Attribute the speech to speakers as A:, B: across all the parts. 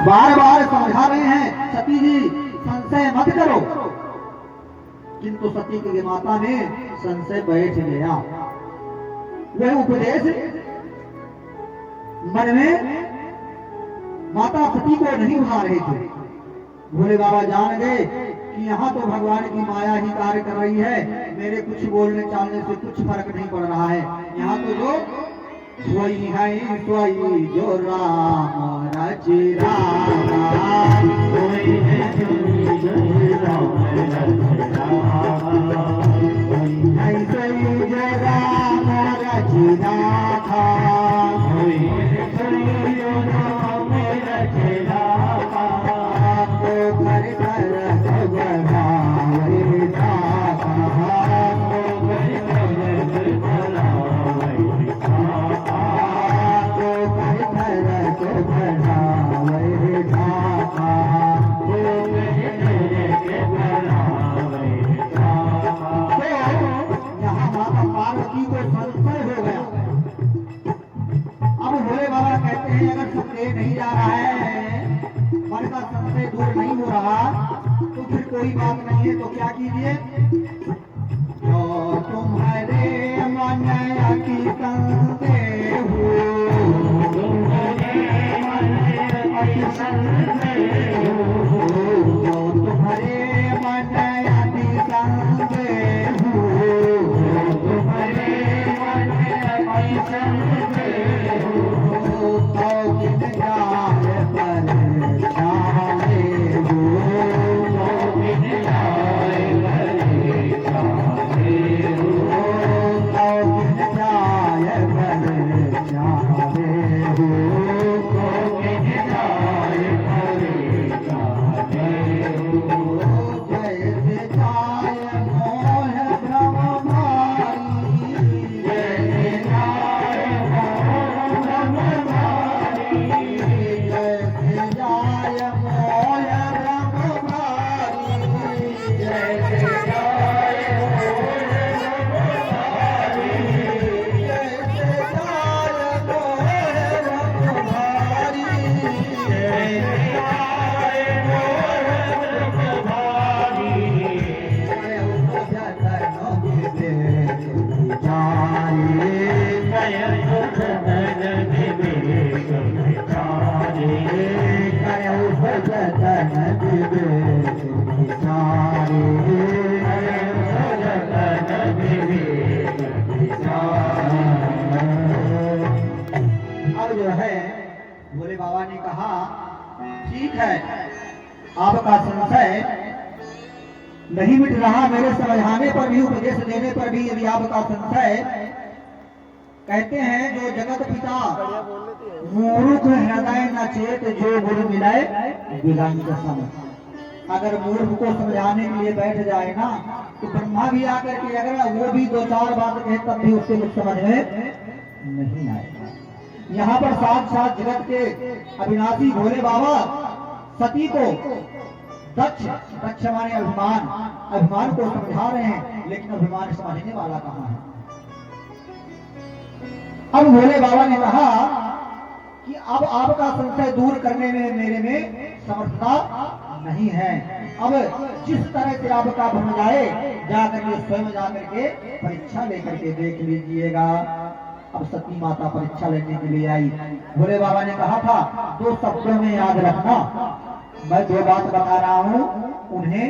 A: बार बार समझा रहे हैं सती जी संशय मत करो, किंतु सती की माता ने संशय बैठ गया। वह उपदेश मन में माता सती को नहीं उठा रहे थे। भोले बाबा जान गए कि यहाँ तो भगवान की माया ही कार्य कर रही है, मेरे कुछ बोलने चालने से कुछ फर्क नहीं पड़ रहा है। यहाँ तो जो सोई है सोई जो राम रचि रामा, सोई है सोई जो राम रचि रामा, सोई है सोई जो राम रचि रामा, सोई है सोई जो राम रचि रामा, तो घर घर घबरावे धाका, तो घर घर घबरावे धाका, तो घर घर घबरावे धाका, तो घर घर घबरावे धाका। यहाँ माता पार्वती को संशय हो गया। अब भोले बाबा कहते हैं अगर संदेह नहीं जा रहा है, मन का संशय दूर नहीं हो रहा, तो फिर कोई बात नहीं है। तो क्या कीजिए, जो तुम्हारे मन की संदेह हो, तुम्हारे मन की संदेह हो, जो तुम्हारे मन की संदेह हो, तुम्हारे मन की संदेह हो, तो किन जाए पर जाए हो, तो किन जाए पर जाए हो, तो किन जाए पर जाए हो, तो किन जाए पर जाए हो। जैसे जाए मोह भ्रम मारी, जैसे जाए मोह भ्रम मारी, जैसे जाए मोह भ्रम मारी, जैसे जाए मोह भ्रम मारी, जैसे जाए मोह भ्रम मारी, जैसे जाए मोह भ्रम मारी, जय हो जतन विवेक विचारे, जय हो जतन विवेक विचारे, जय हो जतन विवेक विचारे, जय हो जतन विवेक विचारे। अब जो है भोले बाबा ने कहा ठीक है, आपका संशय नहीं मिट रहा, मेरे समझाने पर भी उपदेश देने पर भी यदि आपका संशय, कहते हैं जो जगत पिता मूर्ख हृदय न चेत, जो गुरु मिलाए विलंब सम। अगर मूर्ख को समझाने के लिए बैठ जाए ना, तो ब्रह्मा भी आकर के अगर वो भी दो चार बात कहे तब भी उससे कुछ समझ में नहीं आएगा। यहाँ पर साथ जगत के अविनाशी भोले बाबा सती को दक्ष माने अभिमान को समझा रहे हैं, लेकिन अभिमान समझने वाला कहाँ है। अब भोले बाबा ने कहा कि अब आपका संशय दूर करने में मेरे में समर्थता नहीं है। अब जिस तरह से आपका भ्रम जाए, जाकर के स्वयं जाकर के परीक्षा लेकर के देख लीजिएगा। अब सती माता परीक्षा लेने के लिए आई। भोले बाबा ने कहा था 2 शब्दों में याद रखना, मैं 2 बात बता रहा हूँ, उन्हें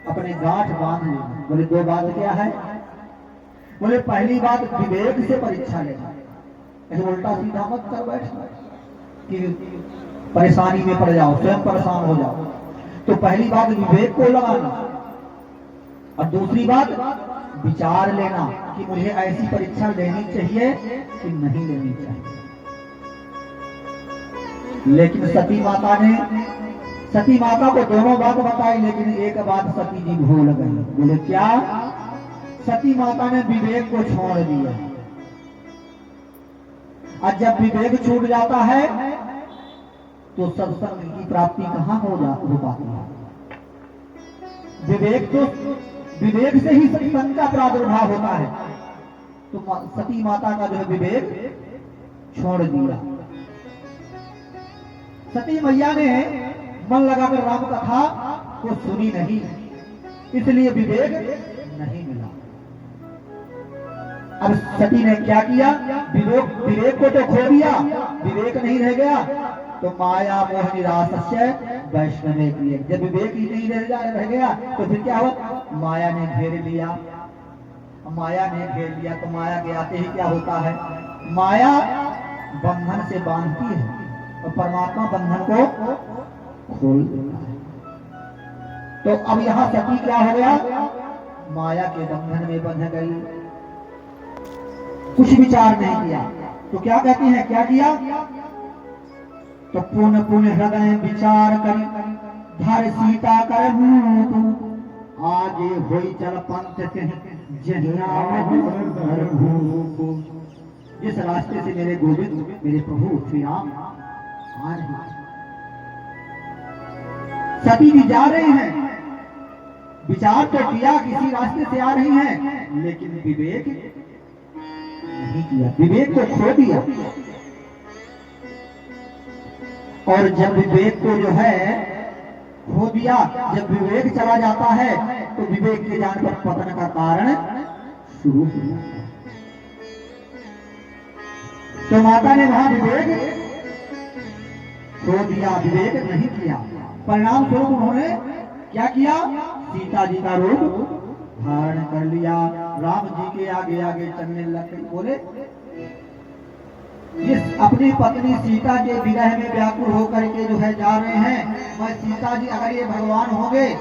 A: अपने गांठ बांध लेना। बोले 2 बात क्या है? बोले पहली बात विवेक से परीक्षा लेना, ऐसे उल्टा सीधा मत कर बैठना कि परेशानी में पड़ जाओ, स्वयं परेशान हो जाओ। तो पहली बात विवेक को लगाना, और दूसरी बात विचार लेना कि मुझे ऐसी परीक्षा लेनी चाहिए कि नहीं लेनी चाहिए। लेकिन सती माता को दोनों बात बताई, लेकिन एक बात सती जी भूल गई। बोले क्या? सती माता ने विवेक को छोड़ दिया। और जब विवेक छूट जाता है तो सत्संग की प्राप्ति कहाँ हो पाती है? विवेक से ही सत्संग का प्रादुर्भाव होता है। तो सती माता का जो है विवेक छोड़ दिया। सती मैया ने मन लगाकर राम कथा को सुनी नहीं, इसलिए विवेक नहीं मिला। अब सती ने क्या किया, विवेक को तो खो दिया, विवेक नहीं रह गया, तो माया मोह निराशस्य वैष्णवे प्रिय। जब विवेक ही नहीं रह गया तो फिर क्या हुआ, माया ने घेर लिया। माया ने घेर लिया तो माया के आते ही क्या होता है, माया बंधन से बांधती है और परमात्मा बंधन को खोल देता है। तो अब यहां सती क्या हो गया, माया के बंधन में बंध गई, कुछ विचार नहीं किया। तो क्या कहती हैं, क्या किया, तो पुन पुन हृदय विचार कर धर सीता कर आगे होई चल पंथ जिस रास्ते से मेरे गोविंद मेरे प्रभु श्री राम आ रहे हैं। सती भी जा रहे हैं, विचार तो किया किसी रास्ते से आ रही हैं, लेकिन विवेक नहीं किया, विवेक को खो दिया। और जब विवेक को जो है खो दिया, जब विवेक चला जाता है तो विवेक के जाने पर पतन का कारण शुरू हो जाता है। तो माता ने वहां विवेक खो दिया, विवेक नहीं किया। परिणाम स्वरूप उन्होंने क्या किया, सीता जी का रूप धारण कर लिया, राम जी के आगे आगे चलने लगे। बोले जिस अपनी पत्नी सीता के विरह में व्याकुल होकर के जो है जा रहे हैं, मैं सीता जी अगर ये भगवान होंगे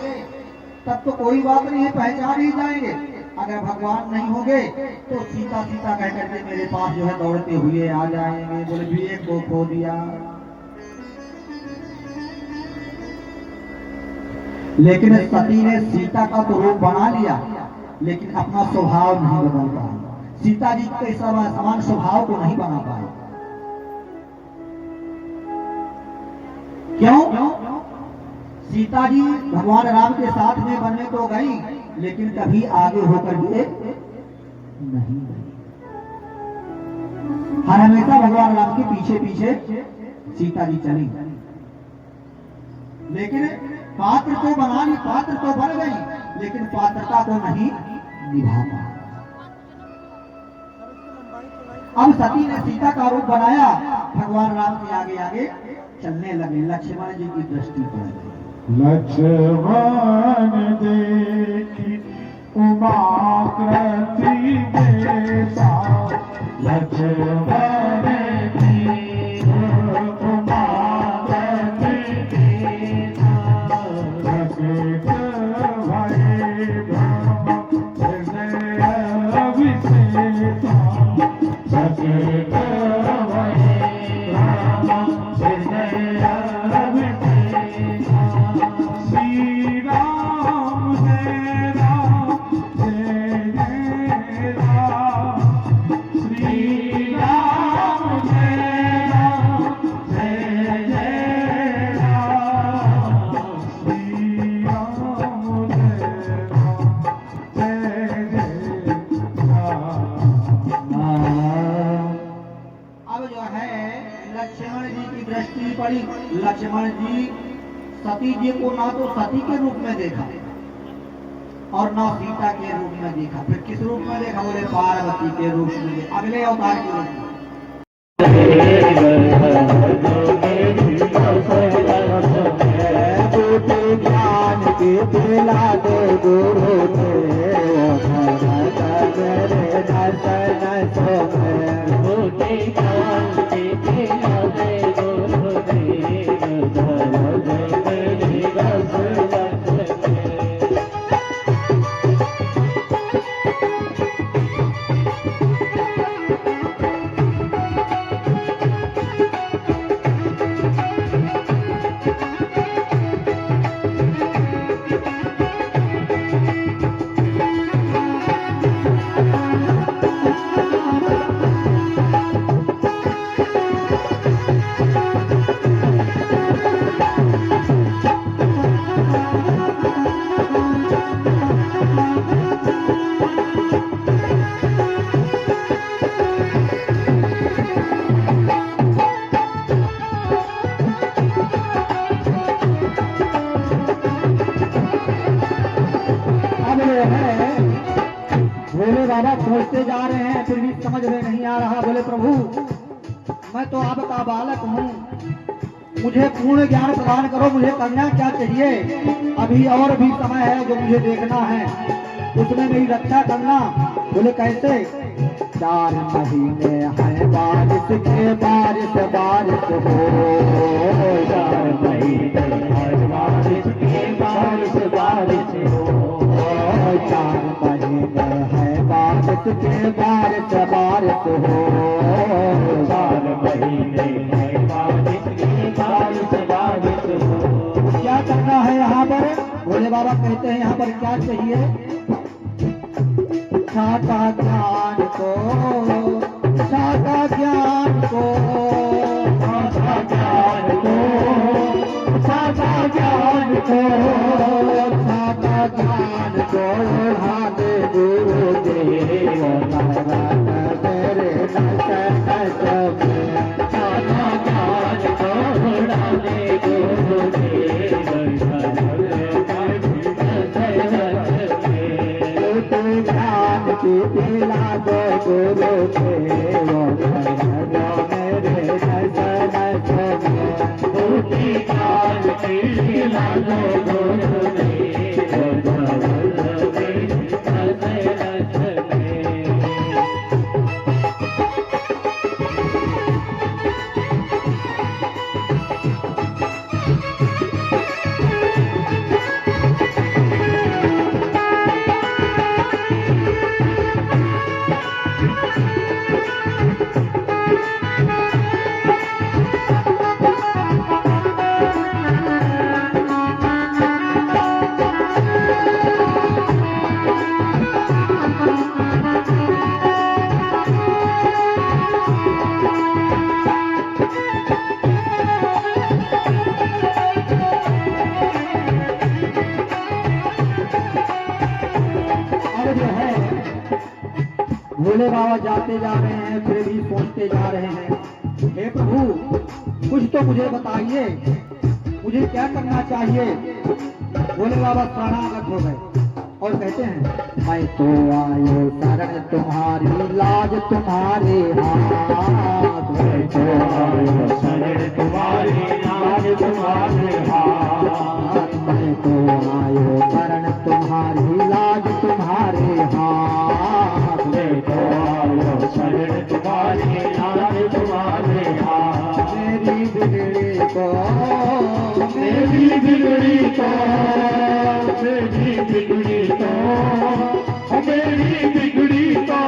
A: तब तो कोई बात नहीं है, पहचान ही जाएंगे। अगर भगवान नहीं होंगे तो सीता सीता कह करके मेरे पास जो है दौड़ते हुए आ जाएंगे। बोले विवेक को खो दिया। लेकिन सती ने सीता का तो रूप बना लिया, लेकिन अपना स्वभाव नहीं बदल पाई। सीता जी के समान स्वभाव को नहीं बना पाई। क्यों? सीता जी भगवान राम के साथ में बनने तो गई, लेकिन कभी आगे होकर के नहीं गई। हर हमेशा भगवान राम के पीछे पीछे सीता जी चली, लेकिन पात्र तो बना ली, पात्र तो बन गई, लेकिन पात्रता को नहीं निभा पाई। अब सती ने सीता का रूप बनाया, भगवान राम के आगे आगे चलने लगे। लक्ष्मण जी की दृष्टि पर
B: लक्ष्मण देखी उमा कृति बेसा, लक्ष्मण देखी उमा कृति बेसा, लखत भय हृदय विशेषा, लखत भय हृदय
A: लक्ष्मण जी सती जी को ना तो सती के रूप में देखा और ना सीता के रूप में देखा, फिर किस रूप में देखा, बोले पार्वती के रूप में, अगले अवतार के रूप में। ज्ञान के दिला दे गुरु बाबा सोचते जा रहे हैं, फिर भी समझ में नहीं आ रहा। बोले प्रभु, मैं तो आपका बालक हूँ, मुझे पूर्ण ज्ञान प्रदान करो, मुझे करना क्या चाहिए? अभी और भी समय है जो मुझे देखना है, उसमें मेरी रक्षा करना। बोले कैसे? 4 महीने हैं बारिश के, बारिश बारिश हो।
B: 4 महीने हैं बारिश के, बारिश बारिश हो।
A: 4 महीने हैं बारिश के, बारिश बारिश हो।
B: 4 महीने हैं बारिश के, बारिश बारिश हो।
A: क्या करना है यहाँ पर? भोले बाबा कहते हैं यहाँ पर क्या चाहिए? साता ज्ञान को, साता ज्ञान को,
B: साता ज्ञान को, साता ज्ञान को,
A: साता ज्ञान को उड़ाने गुरुदेव महाराज तेरे नस नस में।
B: साता ज्ञान को उड़ाने गुरुदेव
A: ज्ञान की पिला दो गुरुदेव मेरे नस नस में।
B: ज्ञान की पिला दो गुरुदेव
A: भोले बाबा जाते जा रहे हैं, फिर भी सोचते जा रहे हैं, हे प्रभु कुछ तो मुझे बताइए, मुझे क्या करना चाहिए? भोले बाबा शरणागत हो गए और कहते हैं, मैं तो आयो शरण तुम्हारी, लाज तुम्हारे हाथ।
B: मैं तो आयो शरण तुम्हारी, लाज तुम्हारे हाथ।
A: मैं तो आयो शरण तुम्हारी, लाज तुम्हारे हाथ।
B: मैं तो आयो शरण तुम्हारी, लाज तुम्हारे हाथ।
A: मेरी बिगड़ी को,
B: मेरी बिगड़ी को, मेरी बिगड़ी को, मेरी बिगड़ी को,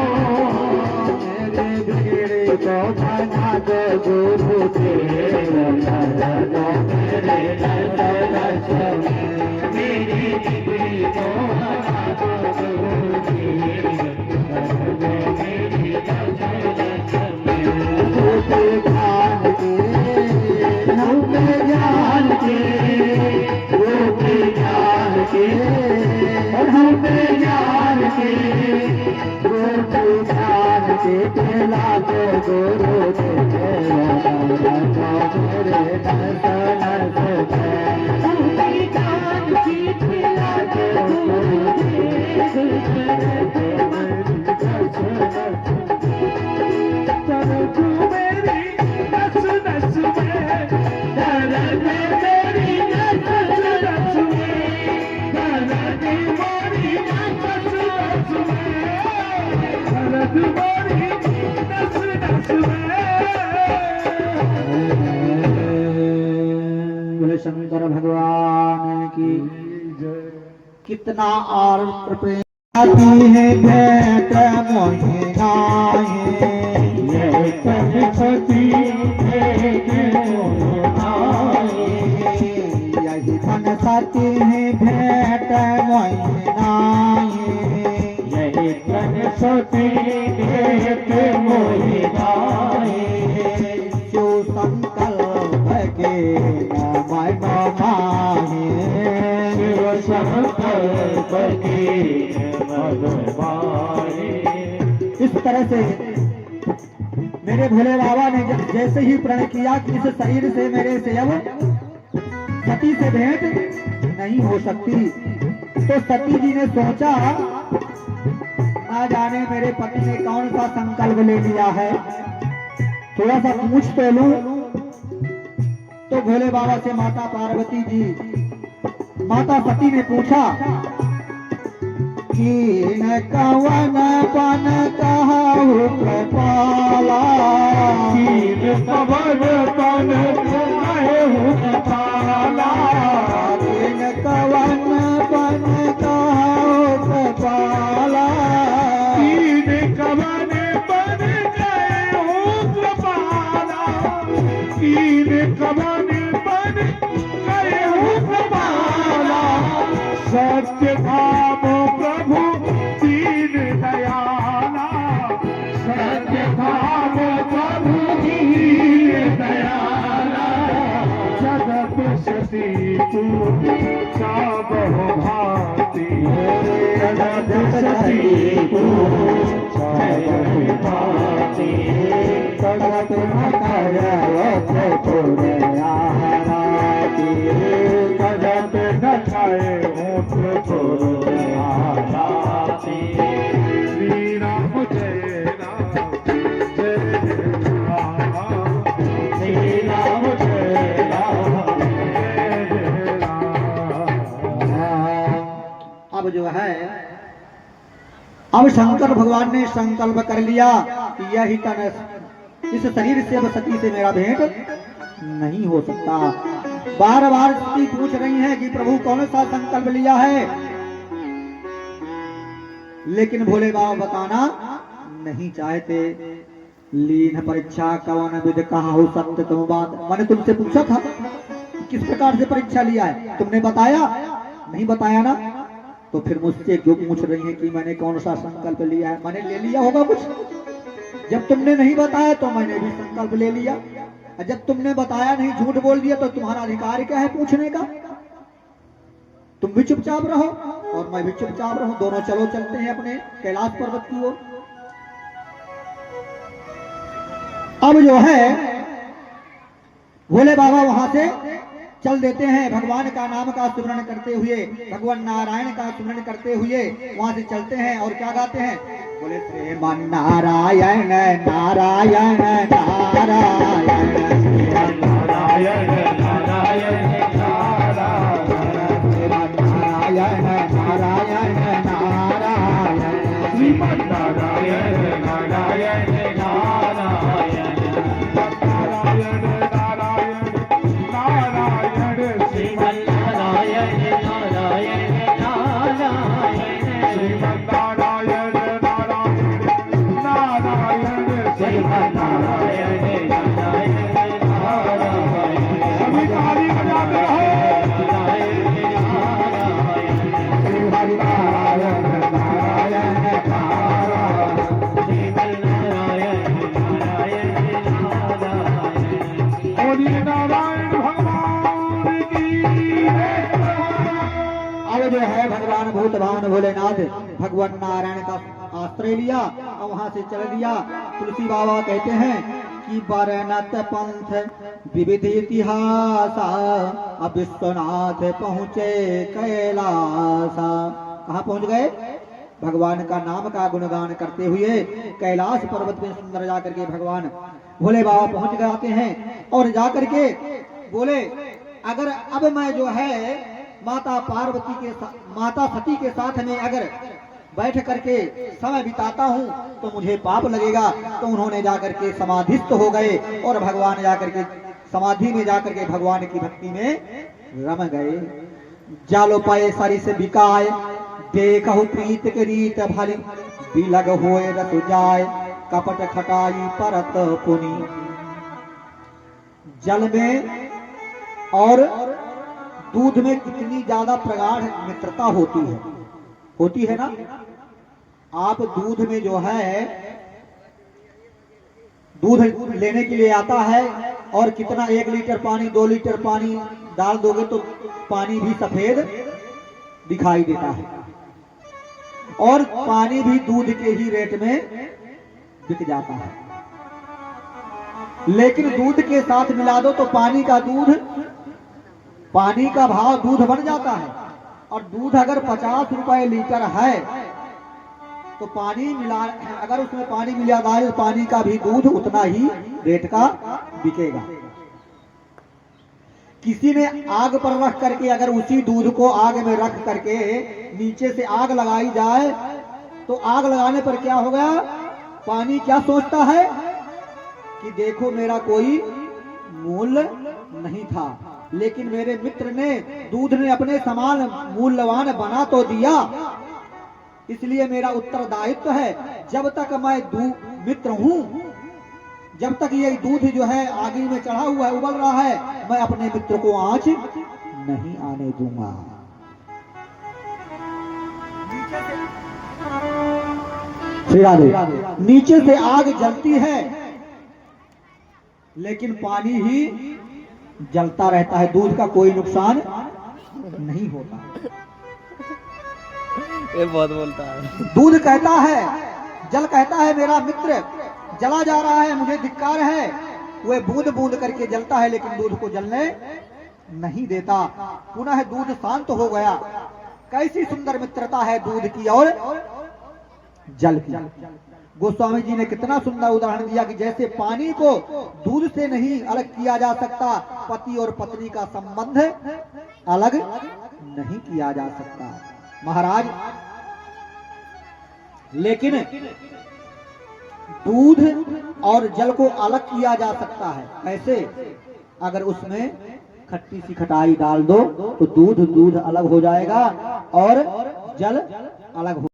A: मेरी बिगड़ी को बना दो गुरुदेव
B: मेरे नस में। मेरी बिगड़ी को बना दो गुरुदेव मेरी नस में।
A: ज्ञान के, नव्य ज्ञान के,
B: रूपी ज्ञान के, और हमें ज्ञान के,
A: रूपी ज्ञान के पिला दो गुरुदेव मेरे नस नस में।
B: रूपी ज्ञान की पिला दो गुरुदेव दर्द मेरी नस नस में, दर्द मेरी नस नस में, दर्द मेरी नस नस में, दर्द मेरी नस नस में।
A: बोले शंकर भगवान की। कितना और प्रेम आती है भेंट मोहिनाए,
B: ये कनपति
A: यही मन साथी है भेंट मोहिनाए।
B: यही कनपति मोहिनाए।
A: जो संकल्प के मन माहे,
B: शिव संकल्प के मन माहे।
A: इस तरह से मेरे भोले बाबा ने जैसे ही प्रण किया कि इस शरीर से मेरे से अब सती से भेंट नहीं हो सकती, तो सती जी ने सोचा ना जाने मेरे पति ने कौन सा संकल्प ले लिया है, थोड़ा सा पूछ तो लूं। तो भोले बाबा से माता पार्वती जी, माता सती ने पूछा कि न कवन पन कहु कृपाला,
B: कवन पन कहु कृपाला,
A: कवन पन कहु कृपाला,
B: कवन पन कहु कृपाला, कवन पन कहु कृपाला, सत्य धाम प्रभु दीन दयाला, सत्य धाम प्रभु दीन दयाला, जगत सती तू चाबहु भांति, जगत सती तू चाबहु भांति, जगत न करवत तोरे आहाराती, जगत न खाए ऊँट तोरे आहाराती। श्री राम जय राम जय राम, श्री राम जय राम जय राम।
A: अब जो है, अब शंकर भगवान ने संकल्प कर लिया कि यही तन, इस शरीर से अब सती से मेरा भेंट नहीं हो सकता। बार बार सती पूछ रही है कि प्रभु कौन सा संकल्प लिया है, लेकिन भोले बाबा बताना नहीं चाहते। लीन परीक्षा कवन विद कहु सत्य तुम बात, मैंने तुमसे पूछा था किस प्रकार से परीक्षा लिया है, तुमने बताया नहीं बताया ना, तो फिर मुझसे क्यों पूछ रही है कि मैंने कौन सा संकल्प लिया है। मैंने ले लिया होगा कुछ, जब तुमने नहीं बताया तो मैंने भी संकल्प ले लिया, और जब तुमने बताया नहीं, झूठ बोल दिया, तो तुम्हारा अधिकार क्या है पूछने का। तुम भी चुपचाप रहो और मैं भी चुपचाप रहूं, दोनों चलो चलते हैं अपने कैलाश पर्वत की ओर। अब जो है भोले बाबा वहां से चल देते हैं, भगवान का नाम का स्मरण करते हुए, भगवान नारायण का स्मरण करते हुए वहां से चलते हैं। और क्या गाते हैं, बोले श्रीमन नारायण नारायण नारायण,
B: नारायण नारायण नारायण,
A: नारायण नारायण नारायण,
B: श्रीमन नारायण नारायण नारायण, नारायण नारायण नारायण, श्रीमन नारायण नारायण नारायण, श्रीमन नारायण नारायण नारायण, श्रीमन नारायण नारायण नारायण। सभी ताली बजाते रहो।
A: अब जो है भगवान भूत भावन भोलेनाथ भगवान नारायण का आश्रय लिया और वहां से चल दिया। तुलसी बाबा कहते हैं कि बरनत पंथ विविध इतिहास, अब विश्वनाथ पहुँचे कैलासा। कहाँ पहुँच गए, भगवान का नाम का गुणगान करते हुए कैलाश पर्वत में सुंदर जाकर के भगवान भोले बाबा पहुँच जाते हैं। और जाकर के बोले अगर अब मैं जो है माता पार्वती के माता सती के साथ में अगर बैठ करके समय बिताता हूँ तो मुझे पाप लगेगा। तो उन्होंने जाकर के समाधिस्थ हो गए और भगवान जाकर के समाधि में जाकर के भगवान की भक्ति में रम गए। जालो पाए सारी से बिकाए, देखहु प्रीत के रीत भली, बिलग होए रत जाय, कपट खटाई परत पुनी। जल में और दूध में कितनी ज्यादा प्रगाढ़ मित्रता होती है ना। आप दूध में जो है दूध लेने के लिए आता है और कितना 1 लीटर पानी 2 लीटर पानी डाल दोगे तो पानी भी सफेद दिखाई देता है और पानी भी दूध के ही रेट में बिक जाता है। लेकिन दूध के साथ मिला दो तो पानी का भाव दूध बन जाता है। और दूध अगर 50 रुपए लीटर है तो पानी मिला, अगर उसमें पानी मिला जाए तो पानी का भी दूध उतना ही रेट का बिकेगा। किसी ने आग पर रख करके अगर उसी दूध को आग में रख करके नीचे से आग लगाई जाए तो आग लगाने पर क्या होगा, पानी क्या सोचता है कि देखो मेरा कोई मूल्य नहीं था, लेकिन मेरे मित्र ने दूध ने अपने समान मूल्यवान बना तो दिया, इसलिए मेरा उत्तरदायित्व है जब तक मैं मित्र हूं, जब तक ये दूध जो है आग में चढ़ा हुआ है, उबल रहा है, मैं अपने मित्र को आंच नहीं आने दूंगा। नीचे से आग जलती है लेकिन पानी ही जलता रहता है, दूध का कोई नुकसान नहीं होता।
C: ये बहुत बोलता है।
A: दूध कहता है, जल कहता है मेरा मित्र जला जा रहा है, मुझे धिक्कार है, वह बूंद बूंद करके जलता है लेकिन दूध को जलने नहीं देता। पुनः दूध शांत हो गया। कैसी सुंदर मित्रता है दूध की और जल की। गोस्वामी जी ने कितना सुंदर उदाहरण दिया कि जैसे पानी को दूध से नहीं अलग किया जा सकता, पति और पत्नी का संबंध अलग नहीं किया जा सकता महाराज, लेकिन दूध और जल को अलग किया जा सकता है। कैसे? अगर उसमें खट्टी सी खटाई डाल दो तो दूध अलग हो जाएगा और जल अलग हो